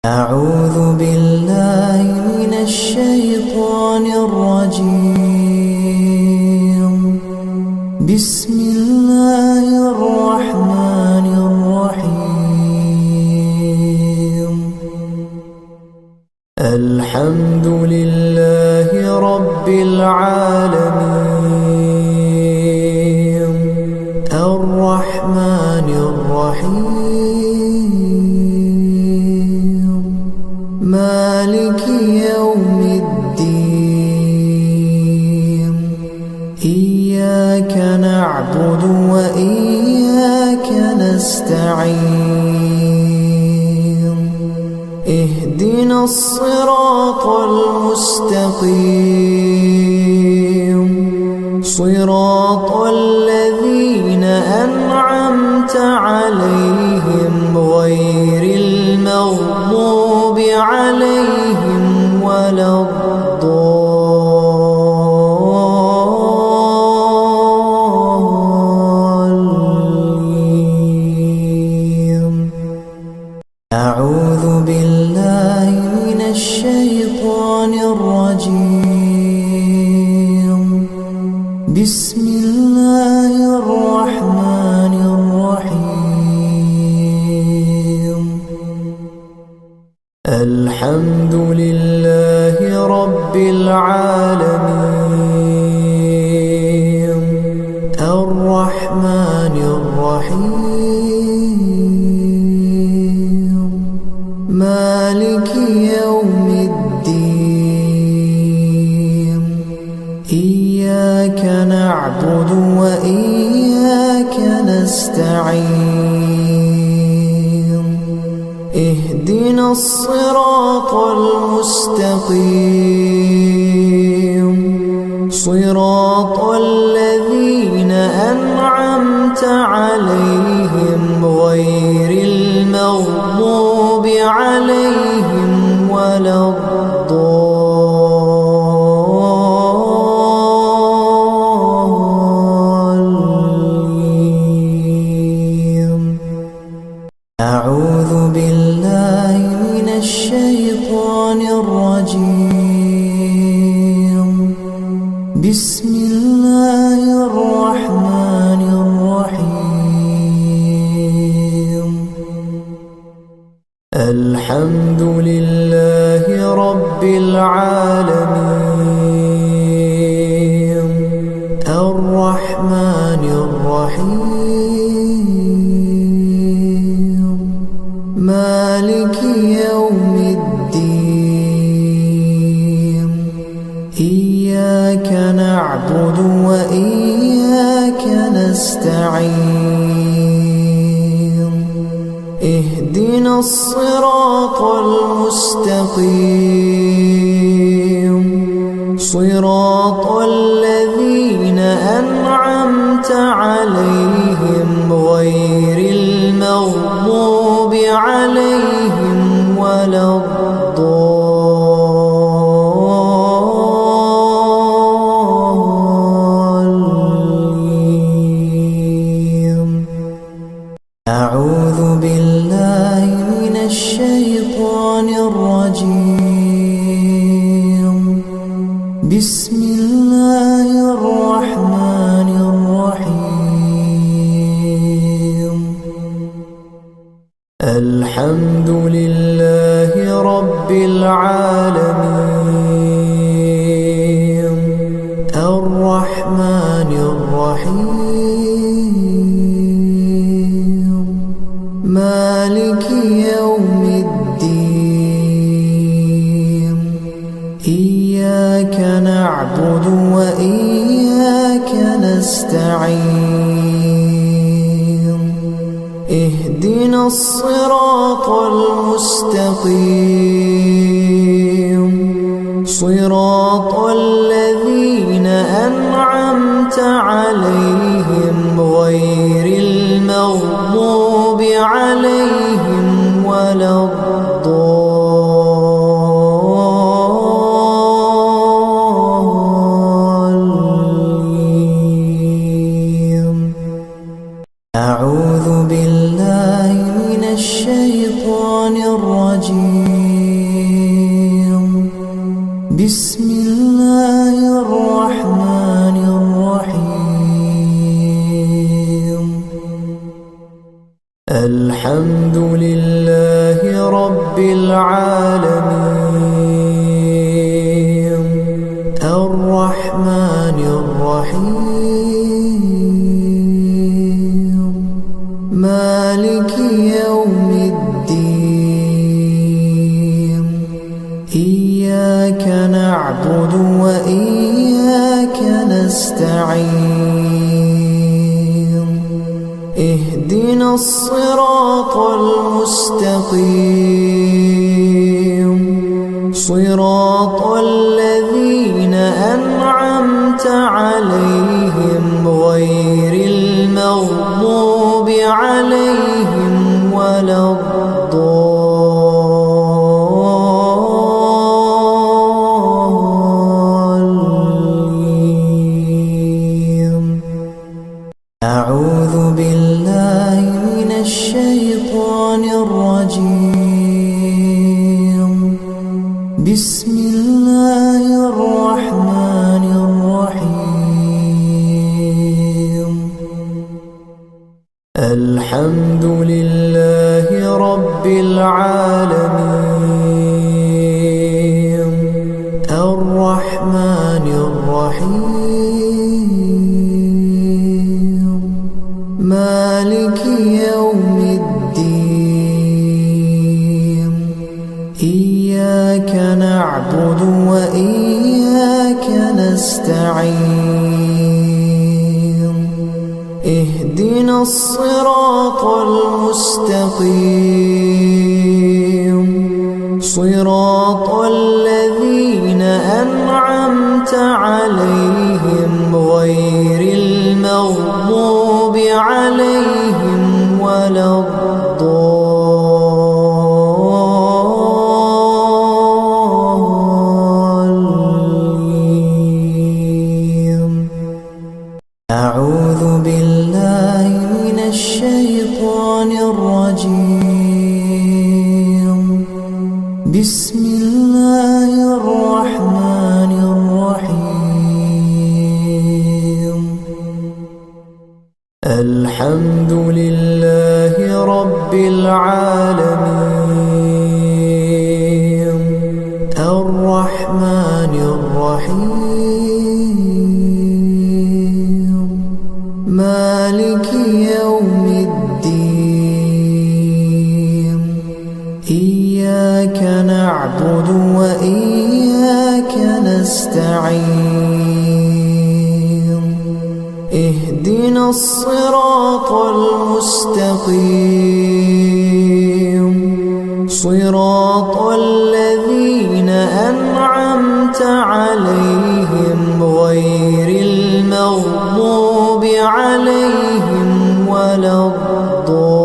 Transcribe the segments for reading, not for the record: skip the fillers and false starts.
أعوذ بالله من الشيطان الرجيم. بسم الله الرحمن الرحيم. الحمد لله رب العالمين الرحمن الرحيم مالك يوم الدين. إياك نعبد وإياك نستعين. اهدنا الصراط المستقيم صراط الذين أنعمت عليهم غير المغضوب عليهم ولا الضالين. أعوذ بالله من الشيطان الرجيم. بسم الله الرحمن الرحيم. الحمد لله رب العالمين الرحمن الرحيم مالك يوم الدين. إياك نعبد وإياك نستعين. اهدنا الصراط المستقيم صراط الذين أنعمت عليهم غير المغضوب عليهم ولا الضالين. أعوذ بالله من الشيطان الرجيم. بسم الله الرحمن الرحيم. الحمد لله رب العالمين الرحمن الرحيم مالك يوم الدين. إياك نعبد وإياك نستعين. اهدنا الصراط المستقيم صراط الذين أنعمت عليهم غير المغضوب عليهم ولا الضالين. أعوذ بالله من الشيطان الرجيم. بسم الله الرحمن الرحيم. الحمد لله رب العالمين الرحمن الرحيم مالك يوم الدين. إياك نعبد وإياك نستعين. اهدنا الصراط المستقيم صراط الذين أنعمت عليهم غير المغضوب عليهم ولا الضالين. أعوذ بالله من الشيطان الرجيم. بسم الله الرحمن الرحيم. الحمد لله رب العالمين الرحمن الرحيم مالك يوم الدين. إياك نعبد وإياك نستعين. اهدنا الصراط المستقيم صراط الذين أنعمت عليهم غير المغضوب عليهم ولا الضالين. أعوذ بالله من الشيطان الرجيم. بسم الله الرحمن الرحيم. الحمد لله رب العالمين الرحمن الرحيم مالك يوم الدين. إياك نعبد وإياك نستعين. اهدنا الصراط المستقيم صراط الذين أنعمت عليهم غير المغضوب عليهم ولا الضالين. أعوذ بالله من الشيطان الرجيم. بسم الله الرحمن الرحيم. الحمد لله رب العالمين الرحمن الرحيم مالك يوم الدين. إياك نعبد وإياك نستعين. اهدنا الصراط المستقيم صراط الذين أنعمت عليهم غير المغضوب عليهم ولا الضالين.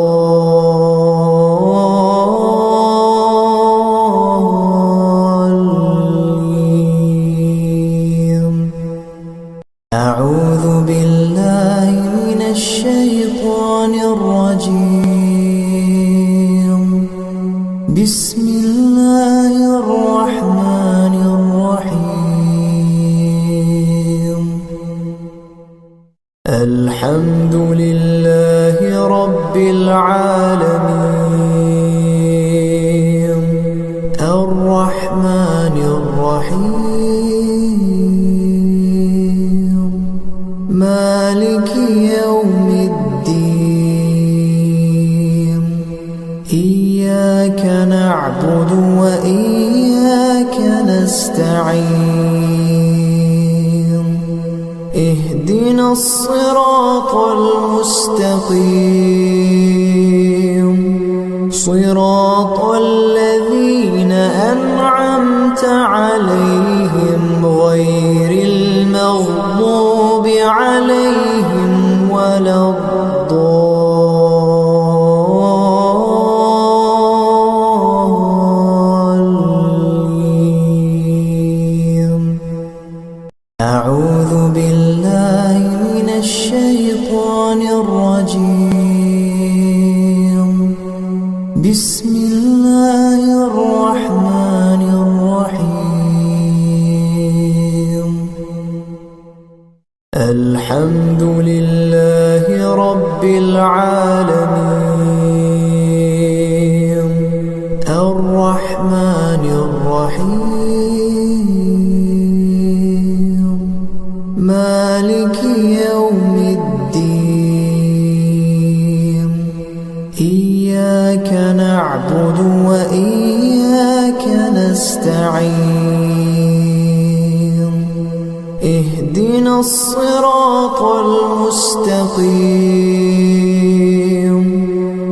أعوذ بالله من الشيطان الرجيم. بسم الله الرحمن الرحيم. الحمد لله رب العالمين الرحمن الرحيم مالك يوم الدين. إياك نعبد وإياك نستعين. اهدنا الصراط المستقيم صراط الذين أنعمت عليهم غير المغضوب عليهم ولا الضالين. أعوذ بالله من الشيطان الرجيم. بسم الله الرحمن الرحيم. الحمد لله رب العالمين الرحمن الرحيم مالك يوم الدين إياك نعبد وإياك نستعين اهدنا الصراط المستقيم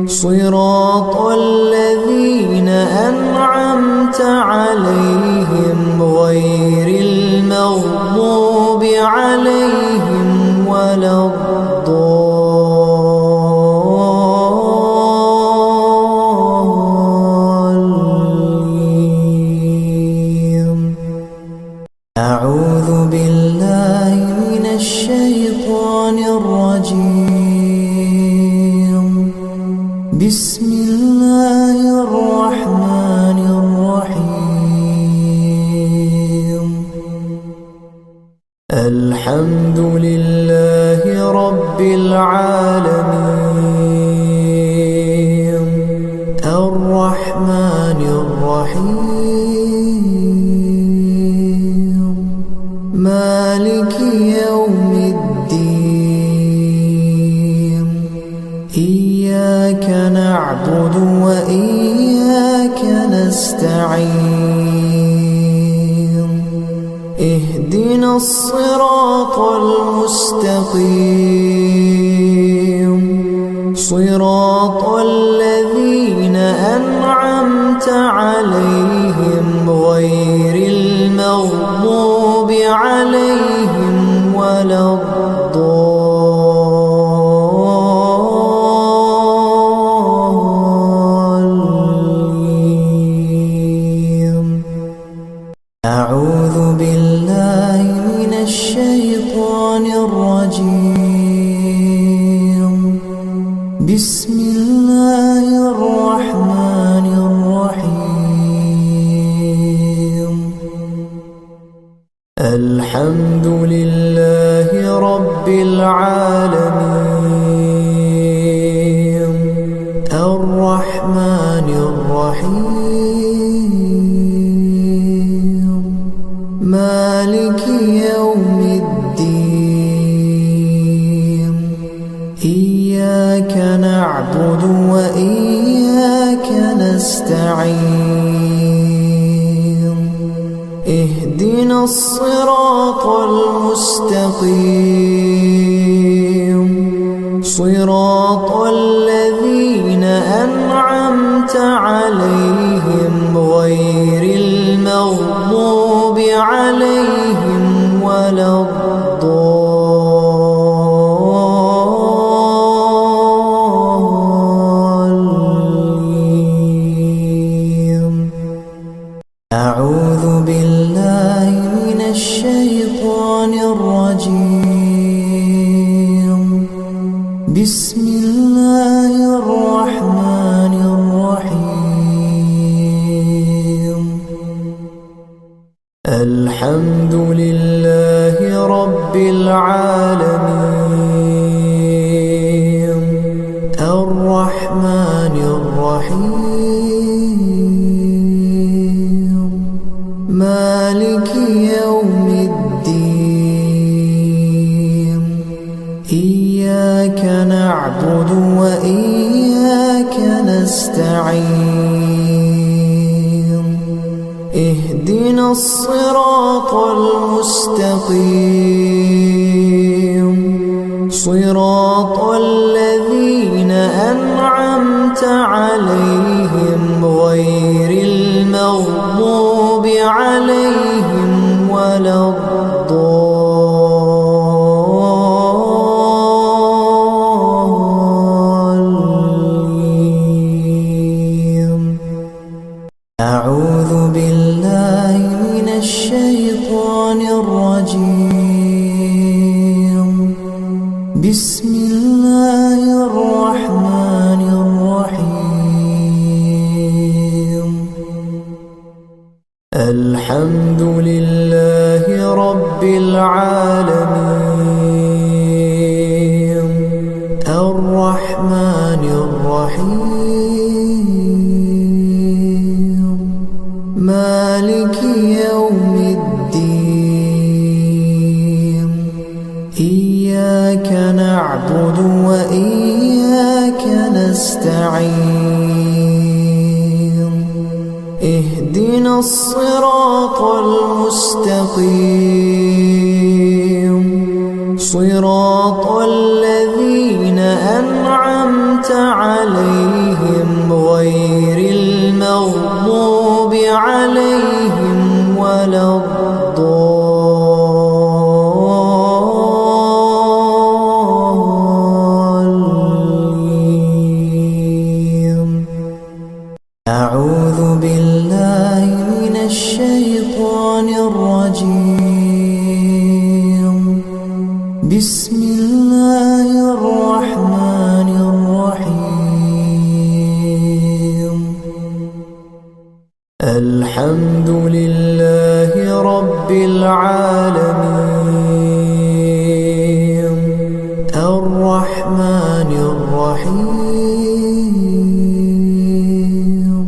صراط الذين أنعمت عليهم غير المغضوب عليهم ولا الضالين أعوذ بالله من الشيطان الرجيم بسم الله الرحمن الرحيم الحمد لله رب العالمين الرحمن الرحيم مالك يوم الدين إياك نعبد وإياك نستعين اهدنا الصراط المستقيم صراط الذين أنعمت عليهم غير المغضوب عليهم ولا الضالين أعوذ بالله من الشيطان الرجيم بسم الله الرحمن الرحيم الحمد لله رب العالمين الرحمن الرحيم مالك يوم الدين إياك نعبد وإياك نستعين اهدنا الصراط المستقيم صراط الذين أنعمت عليهم غير المغضوب عليهم ولا الضالين أعوذ بالله من الشيطان الرجيم بسم الله الرحمن الرحيم الحمد لله رب العالمين الرحمن الرحيم مالك يوم الدين إياك نعبد وإياك نستعين اهدنا الصراط المستقيم صراط الذين أنعمت عليهم غير المغضوب عليهم ولا الضالين أعوذ بالله من الشيطان الرجيم بسم الله الرحمن الرحيم الحمد لله رب العالمين الرحمن الرحيم مالك يوم الدين إياك نعبد وإياك نستعين اهدنا الصراط المستقيم صراط الذين أنعمت عليهم غير المغضوب عليهم ولا الضالين أعوذ بالله من الشيطان الرجيم بسم الله الرحمن الرحيم الحمد لله رب العالمين الرحمن الرحيم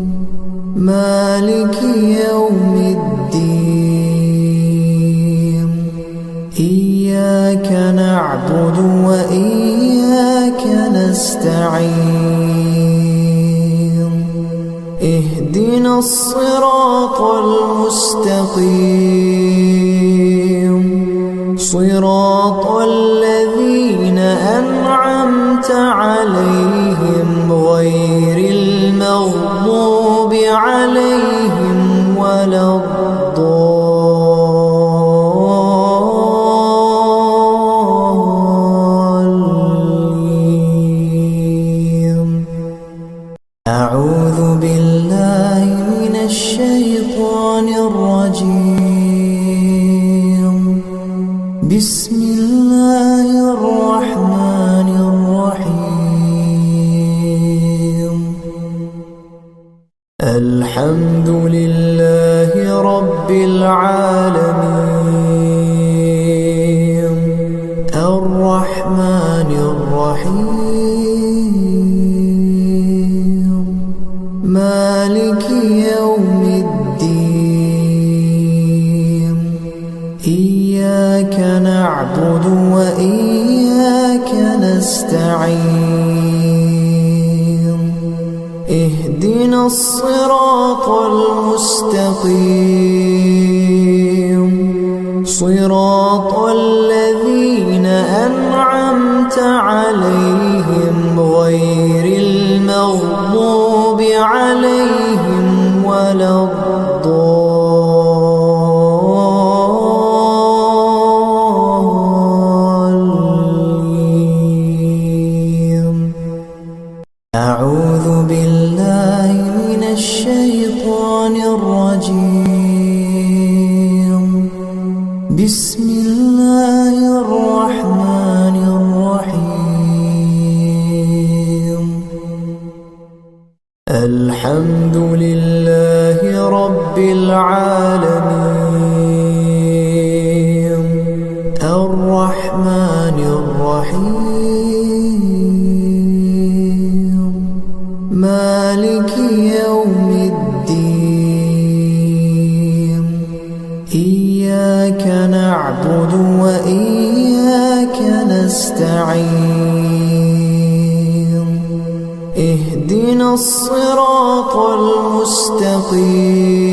مالك يوم الدين إياك نعبد وإياك نستعين اهدنا الصراط المستقيم صراط الذين أنعمت عليهم غير المغضوب عليهم ولا الضالين أعوذ بالله من الشيطان الرجيم بسم الله الرحمن الرحيم الحمد لله رب العالمين الرحمن الرحيم مالك يوم الدين إياك نعبد وإياك نستعين اهدنا الصراط المستقيم صراط الذين أنعمت عليهم غير المغضوب عليهم ولا الضالين أعوذ بالله من الشيطان الرجيم بسم الله الرحمن الرحيم الحمد لله رب العالمين الرحمن الرحيم مالك يوم الدين إياك نعبد وإياك نستعين اهدنا الصراط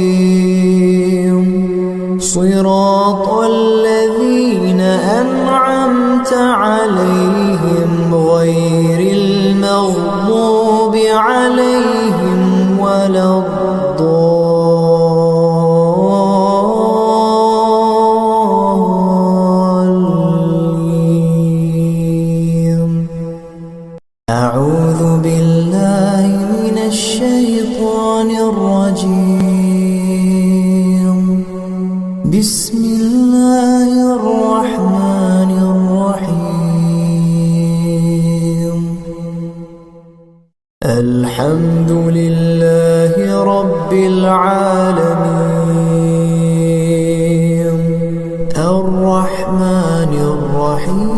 المستقيم صراط الذين أنعمت عليهم غير المغضوب عليهم ولا الضالين أعوذ بالله من الشيطان الرجيم بسم الله الرحمن الرحيم الحمد لله رب العالمين الرحمن الرحيم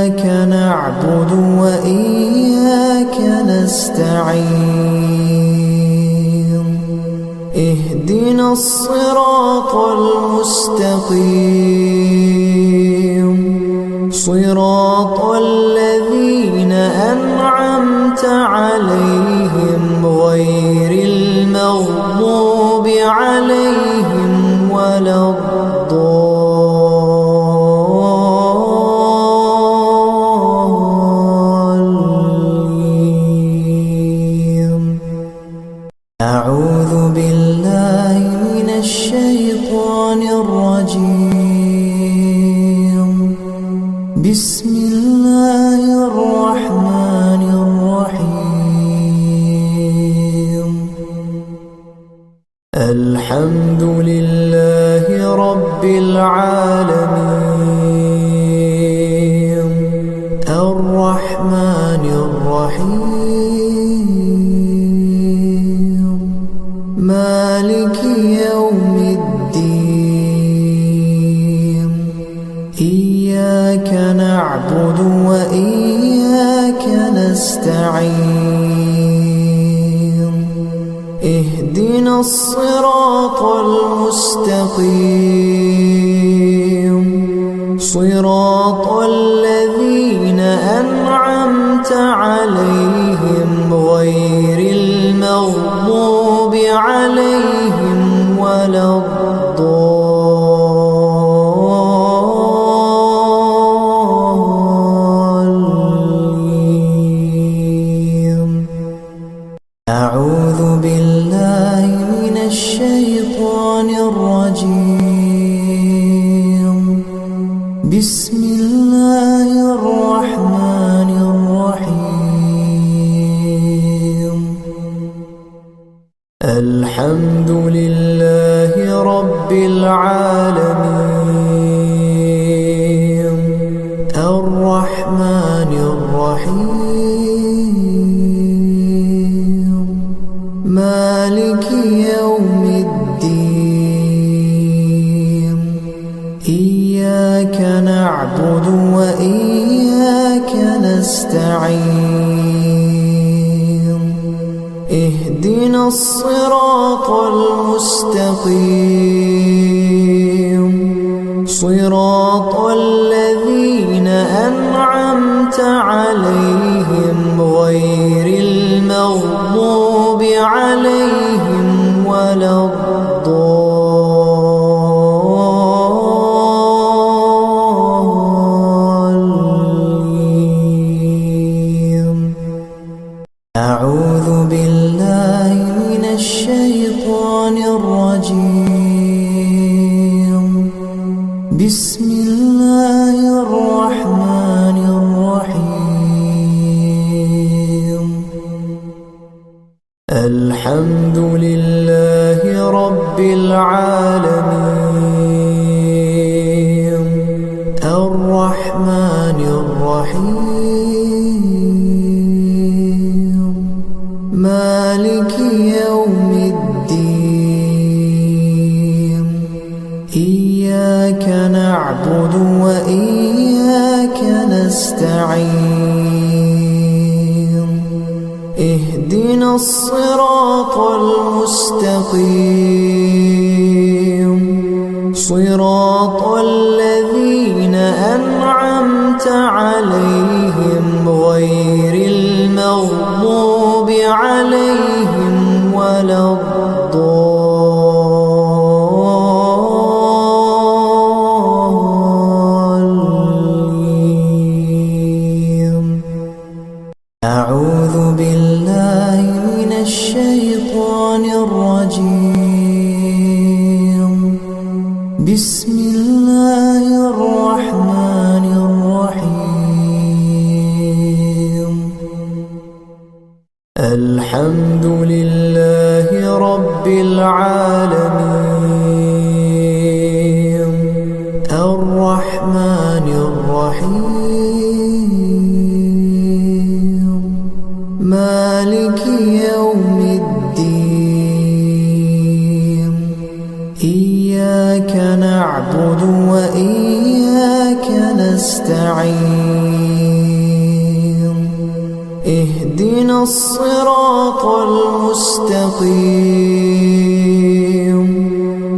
إياك نعبد وإياك نستعين اهدنا الصراط المستقيم صراط الذين أنعمت عليهم غير المغضوب عليهم ولا الضالين. أعوذ بالله من الشيطان الرجيم. بسم الله الرحمن الرحيم. الحمد لله رب العالمين الرحمن الرحيم مالك يوم الدين إياك نعبد وإياك نستعين اهدنا الصراط المستقيم صراط الذين أنعمت عليهم غير المغضوب عليهم ولا الضالين. أعوذ بالله من الشيطان الرجيم. بسم الله الرحمن الرحيم. الحمد لله رب العالمين الرحمن الرحيم مالك يوم الدين إياك نعبد وإياك نستعين اهدنا الصراط المستقيم صراط الذين أنعمت عليهم غير المغضوب عليهم ولا الضالين. أعوذ بالله من الشيطان الرجيم. بسم الله الرحمن الرحيم. الحمد لله رب العالمين الرحمن الرحيم مالك يوم الدين إياك نعبد وإياك نستعين اهدنا الصراط المستقيم صراط الذين أنعمت عليهم غير المغضوب عليهم ولا الضالين. أعوذ بالله من الشيطان الرجيم. بسم الله الرحمن الرحيم. الحمد لله رب العالمين الرحمن الرحيم مالك يوم الدين إياك نعبد وإياك نستعين اهدنا الصراط المستقيم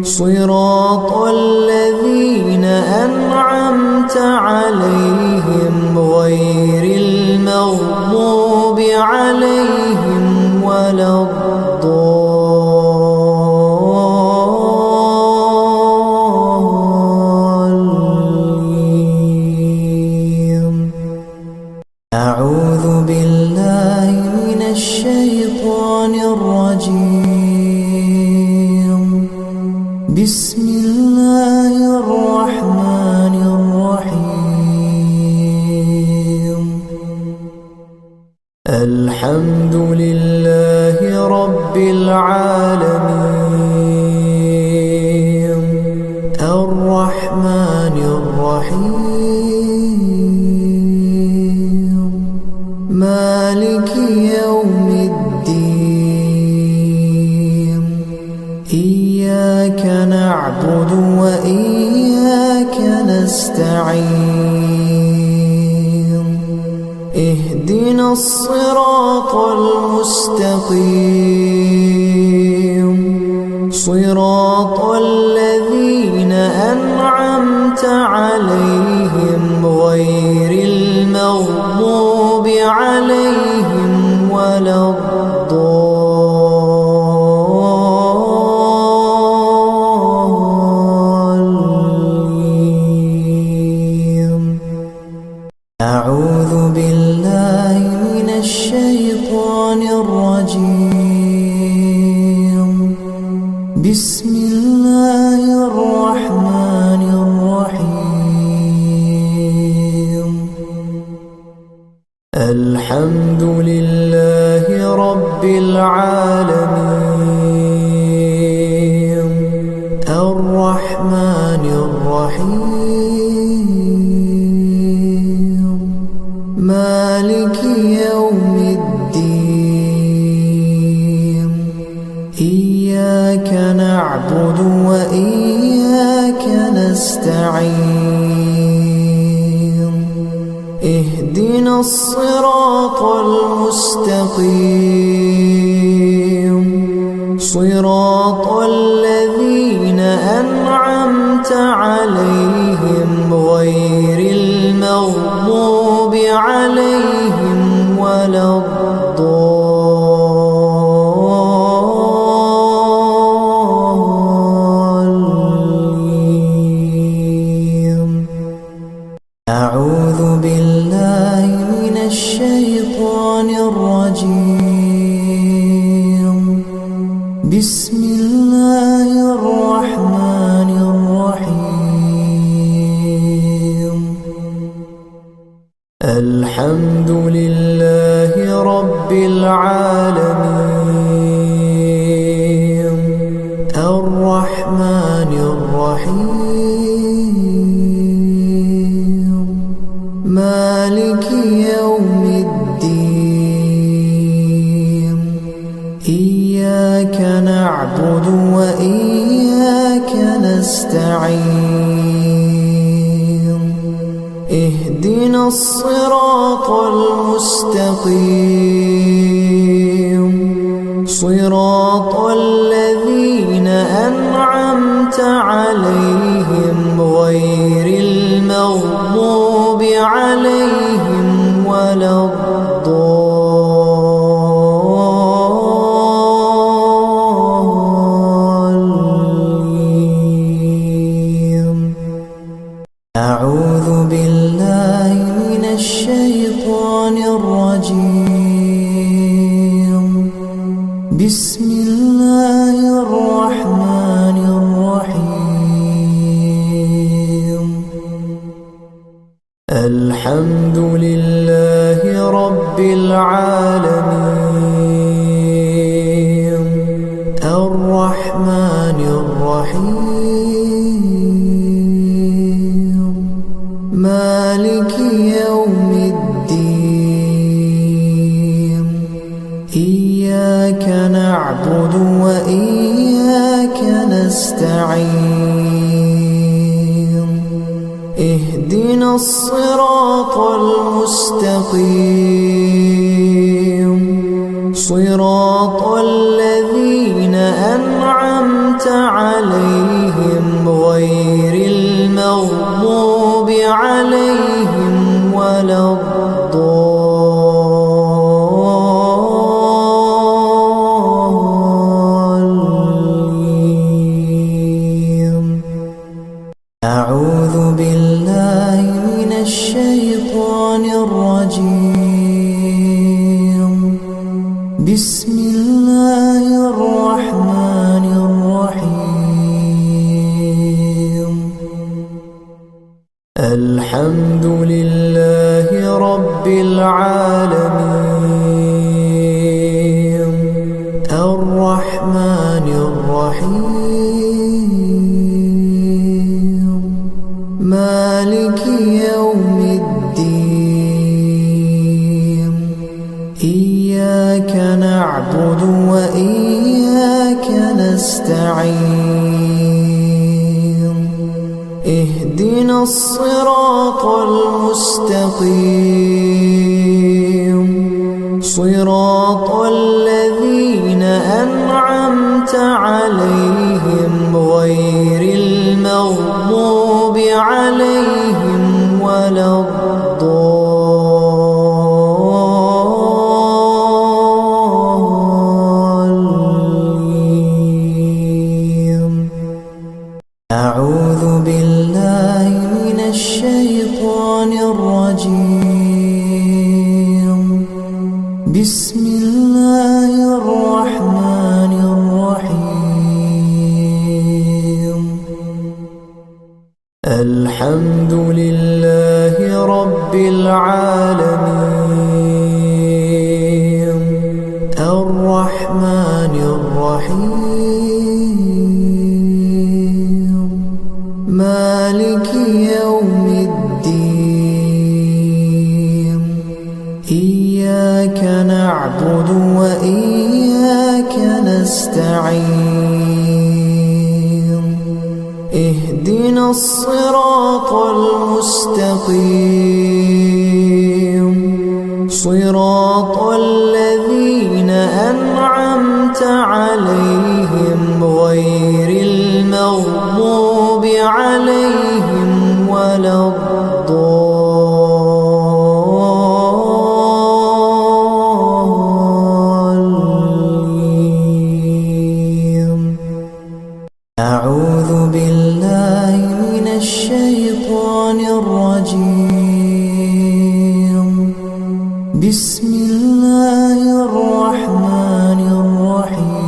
صراط الذين أنعمت عليهم غير المغضوب عليهم ولا الضالين. أعوذ بالله من الشيطان الرجيم. بسم الله الرحمن الرحيم. الحمد لله رب العالمين الرحمن الرحيم مالك يوم الدين إياك نعبد وإياك نستعين اهدنا الصراط المستقيم صراط الذين أنعمت عليهم غير المغضوب عليهم ولا الضالين. أعوذ بالله من الشيطان الرجيم. بسم الله الرحمن الرحيم. الحمد لله رب العالمين الرحمن الرحيم مالك يوم الدين إياك نعبد وإياك نستعين اهدنا الصراط المستقيم صراط الذين أنعمت عليهم غير المغضوب عليهم ولا الضالين. أعوذ بالله من الشيطان الرجيم. بسم الله الرحمن الرحيم. الحمد لله رب العالمين الرحمن الرحيم مالك يوم الدين إياك نعبد وإياك نستعين اهدنا الصراط المستقيم صراط الذين أنعمت عليهم غير المغضوب عليهم ولا الضالين. أعوذ بالله من الشيطان الرجيم. بسم الله الرحمن الرحيم. الحمد لله رب العالمين الرحمن الرحيم مالك يوم الدين إياك نعبد وإياك نستعين اهدنا اهدنا الصراط المستقيم صراط الذين أنعمت عليهم غير المغضوب عليهم ولا الضالين. أعوذ بالله من الشيطان الرجيم. بسم الله الرحمن الرحيم. الحمد لله رب العالمين الرحمن الرحيم مالك يوم الدين. إياك نعبد وإياك نستعين. اهدنا الصراط المستقيم صراط الذين أنعمت عليهم غير المغضوب عليهم ولا الضالين. أعوذ بالله من الشيطان الرجيم. بسم الله الرحمن الرحيم. الحمد لله رب العالمين الرحمن الرحيم مالك يوم الدين. إياك نعبد وإياك نستعين. اهدنا الصراط المستقيم صراط الذين أنعمت عليهم غير المغضوب عليهم ولا الضالين. أعوذ بالله من الشيطان الرجيم. بسم الله الرحمن الرحيم.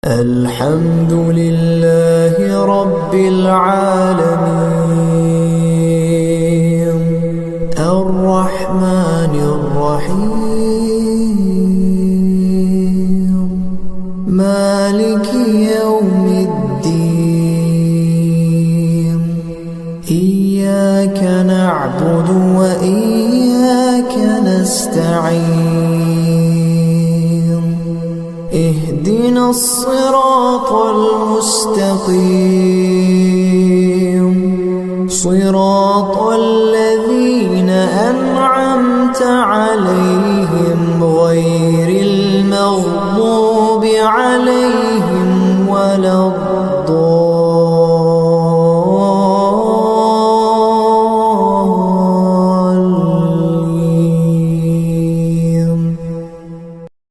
الحمد لله رب العالمين الرحمن الرحيم مالك يوم الدين. إياك نعبد وإياك نستعين. اهدنا الصراط المستقيم صراط الذين أنعمت عليهم غير المغضوب عليهم ولا الضالين.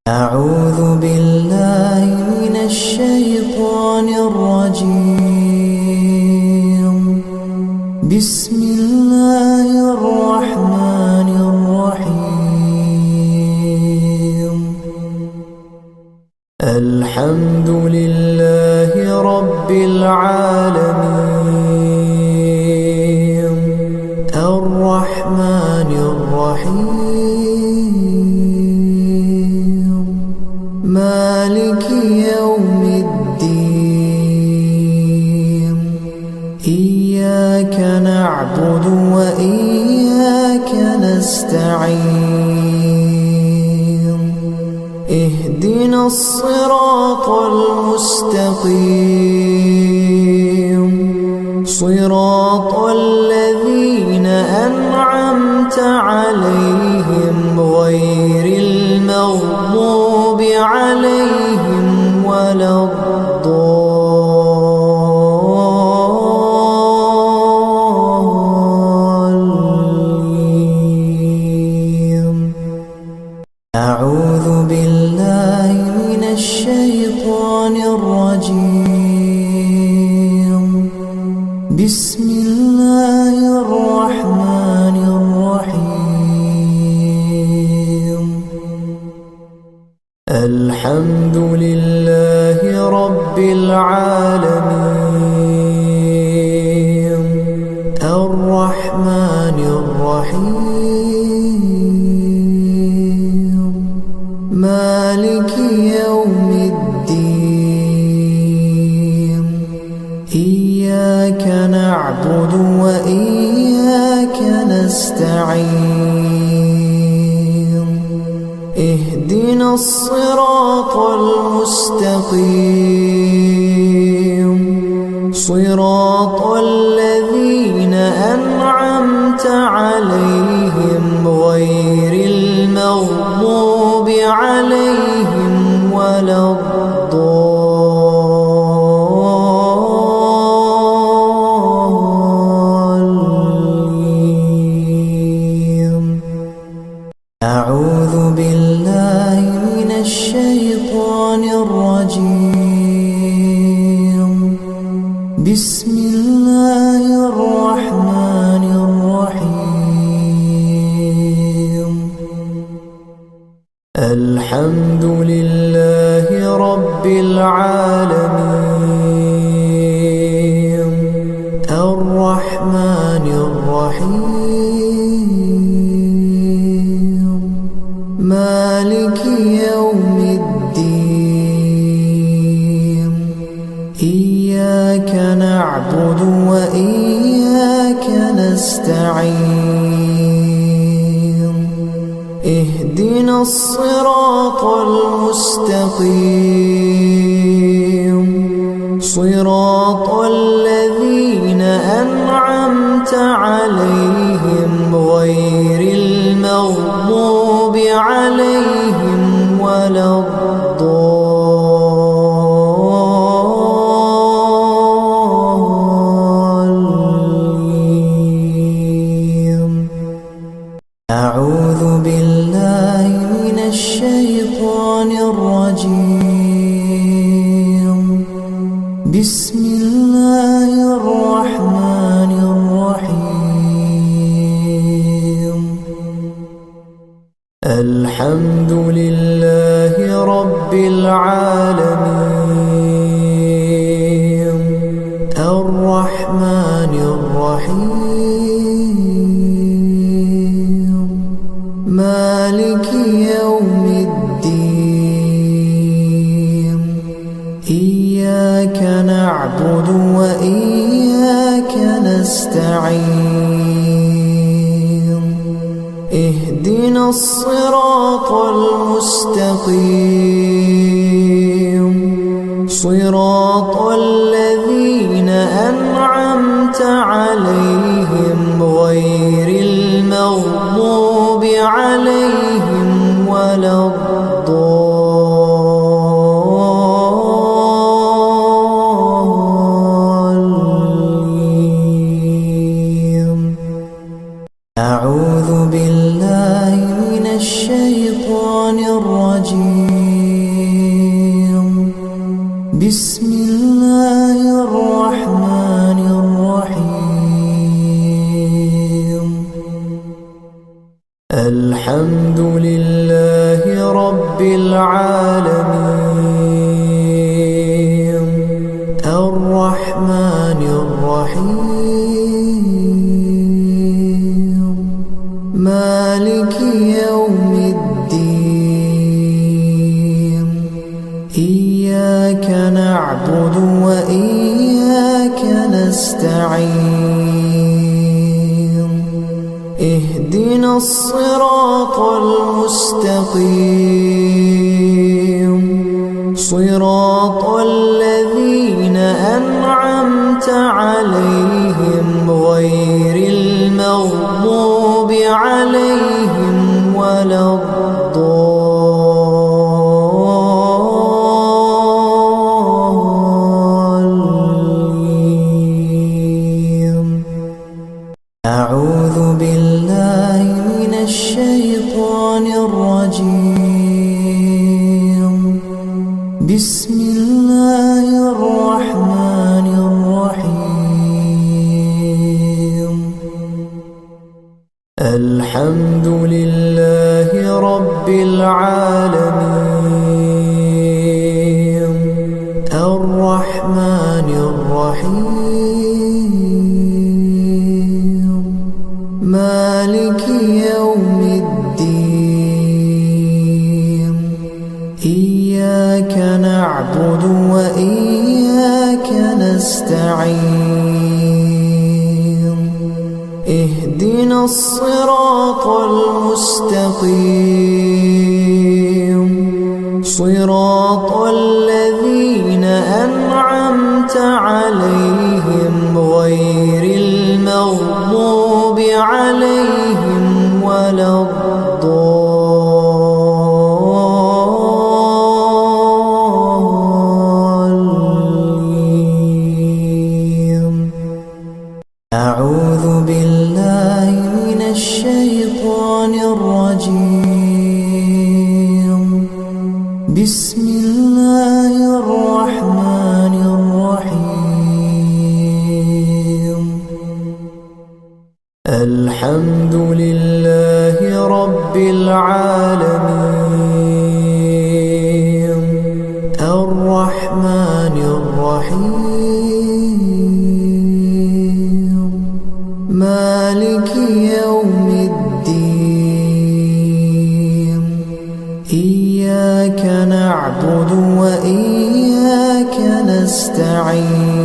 أعوذ بالله من الشيطان الرجيم. بسم الله الرحمن الرحيم. الحمد لله رب العالمين الرحمن الرحيم مالك يوم الدين. إياك نعبد وإياك نستعين. اهدنا الصراط المستقيم صراط الذين أنعمت عليهم غير المغضوب عليهم ولا الضالين. أعوذ بالله من الشيطان الرجيم. بسم الله الرحمن الرحيم. الحمد لله رب العالمين الرحمن الرحيم مالك يوم الدين. إياك نعبد وإياك نستعين. اهدنا الصراط المستقيم صراط الذين أنعمت عليهم غير المغضوب عليهم ولا الضالين. أعوذ بالله من الشيطان الرجيم. بسم الله الرحمن الرحيم. الحمد لله رب العالمين الرحمن الرحيم مالك يوم الدين. إياك نعبد وإياك نستعين. اهدنا الصراط المستقيم صراط الذين أنعمت عليهم غير المغضوب عليهم ولا الضالين. أعوذ بالله من الشيطان الرجيم. بسم الله الرحمن الرحيم. الحمد لله رب العالمين الرحمن الرحيم مالك يوم الدين. إياك نعبد وإياك نستعين. اهدنا الصراط المستقيم صراط الذين أنعمت عليهم غير المغضوب عليهم ولا الضالين. أعوذ بالله من الشيطان الرجيم. بسم الله الرحمن الرحيم. الحمد لله رب العالمين الرحمن الرحيم مالك يوم الدين. إياك نعبد وإياك نستعين. اهدنا الصراط المستقيم صراط الذين أنعمت عليهم الحمد لله رب العالمين الرحمن الرحيم مالك يوم الدين إياك نعبد وإياك نستعين اهدنا الصراط المستقيم صراط الذين أنعمت عليهم غير المغضوب عليهم ولا الضالين أعوذ بالله من الشيطان الرجيم بسم الله الرحمن الرحيم الحمد لله رب العالمين الرحمن الرحيم مالك يوم الدين إياك نعبد وإياك نستعين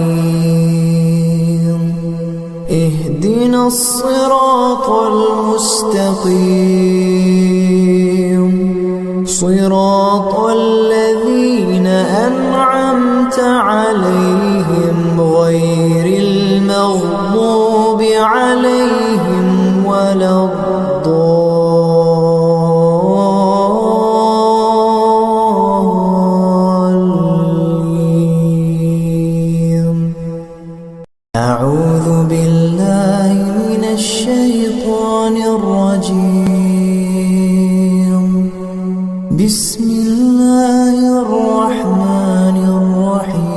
اهدنا الصراط المستقيم صراط الذين أنعمت عليهم غير المغضوب عليهم ولا الضالين أعوذ بالله من الشيطان الرجيم بسم الله الرحمن الرحيم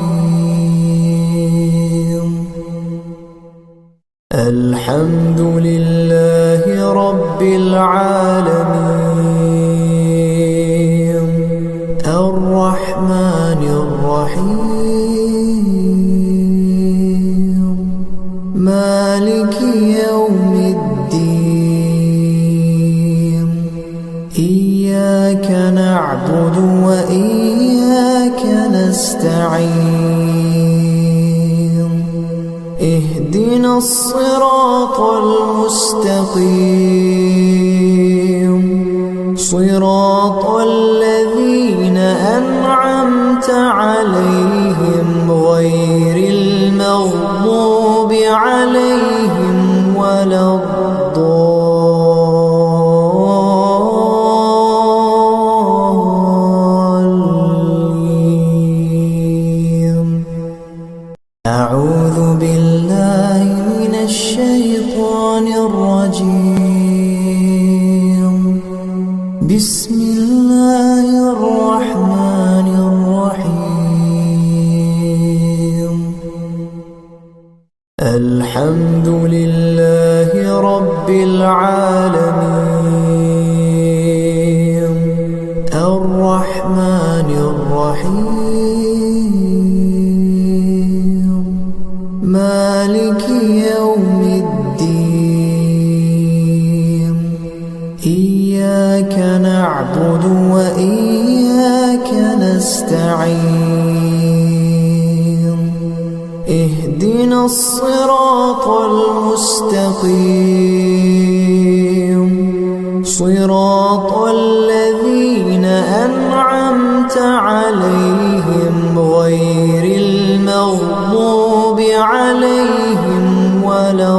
الحمد لله رب العالمين الرحمن الرحيم مالك يوم الدين إياك نعبد وإياك نستعين اهدنا الصراط المستقيم صراط الذين أنعمت عليهم غير المغضوب عليهم ولا الضالين أعوذ بالله من الشيطان الرجيم بسم الله الرحمن الرحيم الحمد لله رب العالمين الرحمن الرحيم مالك يوم الدين إياك نعبد وإياك نستعين اهدنا الصراط المستقيم صراط الذين أنعمت عليهم غير المغضوب عليهم ولا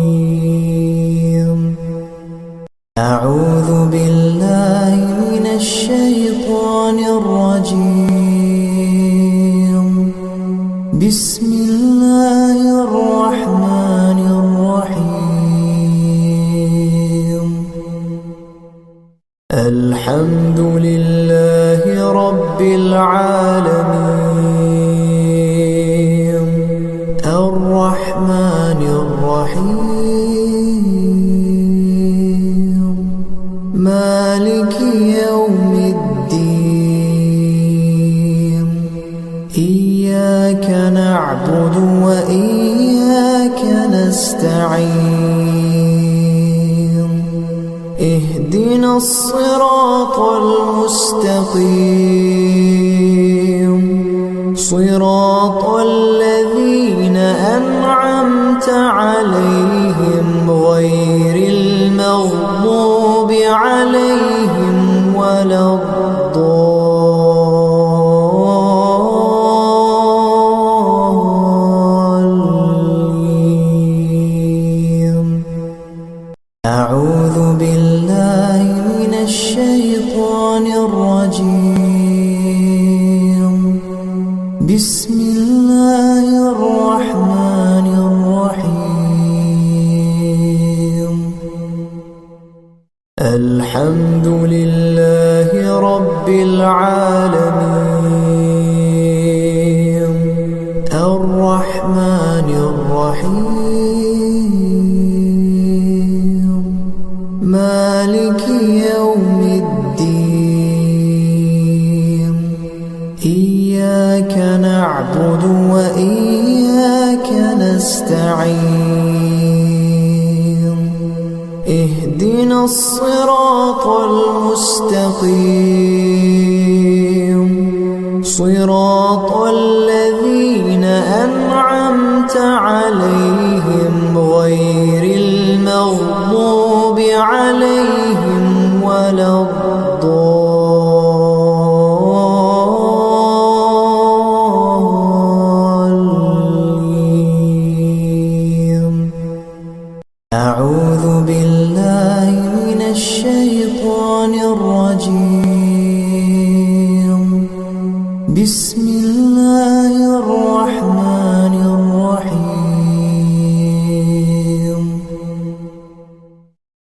الضالين أعوذ بالله من الشيطان الرجيم بسم الله الرحمن الرحيم الحمد لله رب العالمين الرحيم مالك يوم الدين إياك نعبد وإياك نستعين اهدنا الصراط المستقيم صراط الذين أنعمت عليهم غير المغضوب عليهم ولا الضالين. أعوذ بالله من الشيطان الرجيم. بسم الله الرحمن الرحيم. الحمد لله رب العالمين الرحمن الرحيم مالك يوم الدين إياك نعبد وإياك نستعين اهدنا الصراط المستقيم صراط الذين أنعمت عليهم غير المغضوب عليهم ولا الضالين. أعوذ بالله من الشيطان الرجيم. بسم الله الرحمن الرحيم.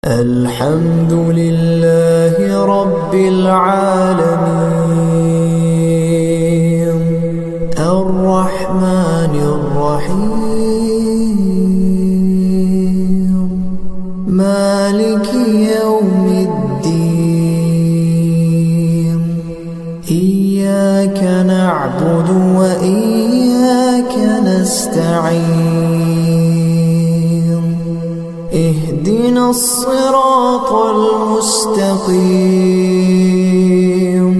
الحمد لله رب العالمين الرحمن الرحيم مالك يوم الدين إياك نعبد وإياك نستعين اهدنا الصراط المستقيم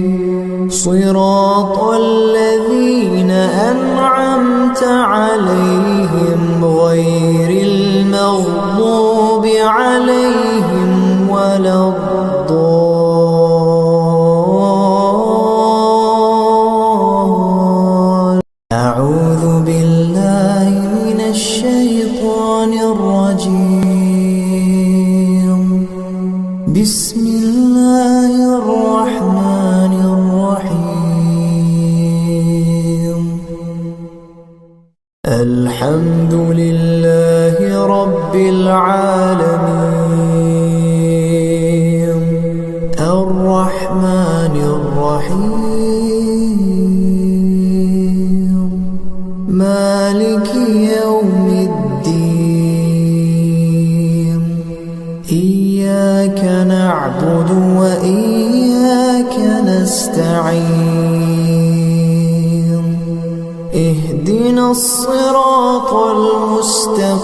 صراط الذين أنعمت عليهم غير المغضوب عليهم ولا الضالين. أعوذ بالله من الشيطان الرجيم. بسم الله الرحمن الرحيم. الحمد لله رب العالمين الرحمن الرحيم مالك يوم الدين إياك نعبد وإياك نستعين اهدنا الصراط المستقيم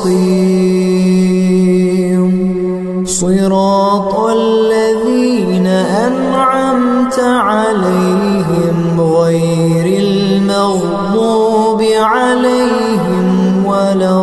صراط الذين أنعمت عليهم غير المغضوب عليهم ولا